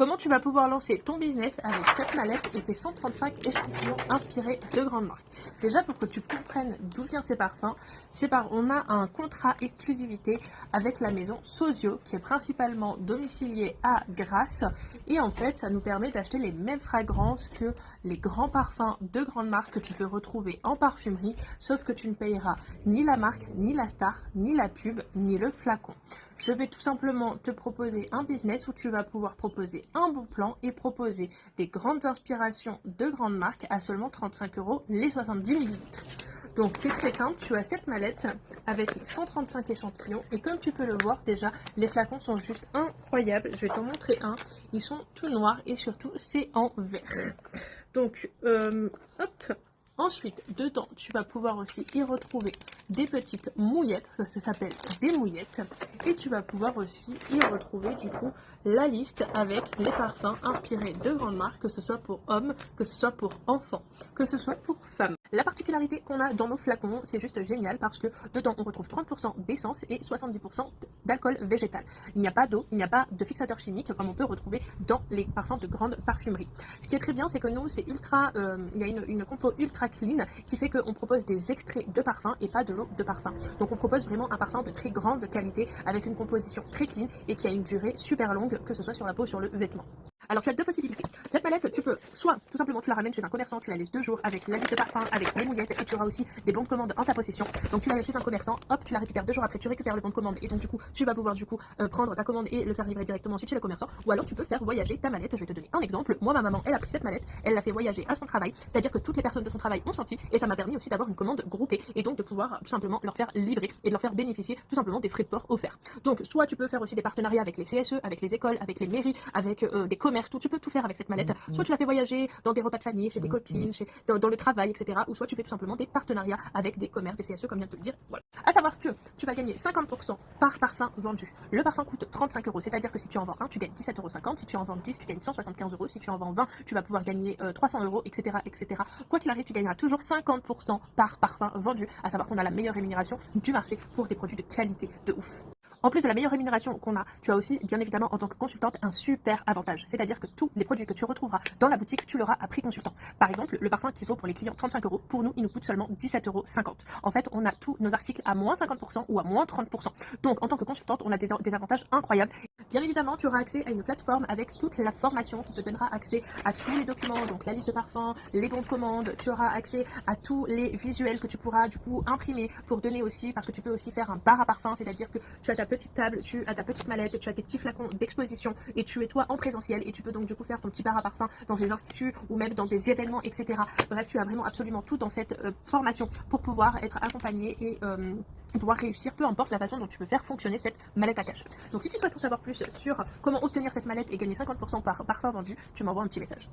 Comment tu vas pouvoir lancer ton business avec cette mallette et tes 135 échantillons inspirés de grandes marques? Déjà, pour que tu comprennes d'où viennent ces parfums, on a un contrat exclusivité avec la maison Sozio qui est principalement domiciliée à Grasse, et en fait ça nous permet d'acheter les mêmes fragrances que les grands parfums de grandes marques que tu peux retrouver en parfumerie, sauf que tu ne payeras ni la marque, ni la star, ni la pub, ni le flacon. Je vais tout simplement te proposer un business où tu vas pouvoir proposer un bon plan et proposer des grandes inspirations de grandes marques à seulement 35 € les 70 ml. Donc c'est très simple, tu as cette mallette avec les 135 échantillons et comme tu peux le voir déjà, les flacons sont juste incroyables. Je vais t'en montrer un, ils sont tout noirs et surtout c'est en verre. Donc hop. Ensuite, dedans, tu vas pouvoir aussi y retrouver des petites mouillettes, ça s'appelle des mouillettes. Et tu vas pouvoir aussi y retrouver du coup la liste avec les parfums inspirés de grandes marques, que ce soit pour hommes, que ce soit pour enfants, que ce soit pour femmes. La particularité qu'on a dans nos flacons, c'est juste génial parce que dedans on retrouve 30% d'essence et 70% d'alcool végétal. Il n'y a pas d'eau, il n'y a pas de fixateur chimique comme on peut retrouver dans les parfums de grande parfumerie. Ce qui est très bien, c'est que nous, c'est ultra, il y a une compo ultra clean qui fait qu'on propose des extraits de parfum et pas de l'eau de parfum. Donc on propose vraiment un parfum de très grande qualité avec une composition très clean et qui a une durée super longue, que ce soit sur la peau ou sur le vêtement. Alors tu as deux possibilités. Cette mallette, tu peux soit tout simplement tu la ramènes chez un commerçant, tu la laisses 2 jours avec la liste de parfum, avec les mouillettes et tu auras aussi des bons de commande en ta possession. Donc tu la laisses chez un commerçant, hop, tu la récupères 2 jours après, tu récupères le bon de commande et donc du coup tu vas pouvoir prendre ta commande et le faire livrer directement ensuite chez le commerçant. Ou alors tu peux faire voyager ta mallette. Je vais te donner un exemple. Moi, ma maman, elle a pris cette mallette, elle l'a fait voyager à son travail, c'est-à-dire que toutes les personnes de son travail ont senti et ça m'a permis aussi d'avoir une commande groupée et donc de pouvoir tout simplement leur faire livrer et de leur faire bénéficier tout simplement des frais de port offerts. Donc soit tu peux faire aussi des partenariats avec les CSE, avec les écoles, avec les mairies, avec des commerces, tu peux tout faire avec cette mallette. Soit tu la fais voyager dans des repas de famille, chez des copines, dans le travail, etc. Ou soit tu fais tout simplement des partenariats avec des commerces, des CSE, comme vient de te le dire. Voilà. À savoir que tu vas gagner 50% par parfum vendu. Le parfum coûte 35 €, c'est-à-dire que si tu en vends un, tu gagnes 17,50 €. Si tu en vends 10, tu gagnes 175 €. Si tu en vends 20, tu vas pouvoir gagner 300 €, etc., etc. Quoi qu'il arrive, tu gagneras toujours 50% par parfum vendu. À savoir qu'on a la meilleure rémunération du marché pour des produits de qualité de ouf. En plus de la meilleure rémunération qu'on a, tu as aussi, bien évidemment, en tant que consultante, un super avantage. C'est-à-dire que tous les produits que tu retrouveras dans la boutique, tu l'auras à prix consultant. Par exemple, le parfum qui vaut pour les clients 35 €, pour nous, il nous coûte seulement 17,50 €. En fait, on a tous nos articles à moins 50% ou à moins 30%. Donc, en tant que consultante, on a des avantages incroyables. Bien évidemment, tu auras accès à une plateforme avec toute la formation qui te donnera accès à tous les documents, donc la liste de parfums, les bons de commande. Tu auras accès à tous les visuels que tu pourras du coup imprimer pour donner aussi, parce que tu peux aussi faire un bar à parfum, c'est-à-dire que tu as ta petite table, tu as ta petite mallette, tu as tes petits flacons d'exposition et tu es toi en présentiel et tu peux donc du coup faire ton petit bar à parfum dans des instituts ou même dans des événements, etc. Bref, tu as vraiment absolument tout dans cette formation pour pouvoir être accompagné et pouvoir réussir, peu importe la façon dont tu peux faire fonctionner cette mallette à cash. Donc si tu souhaites en savoir plus sur comment obtenir cette mallette et gagner 50% par parfum vendu, tu m'envoies un petit message.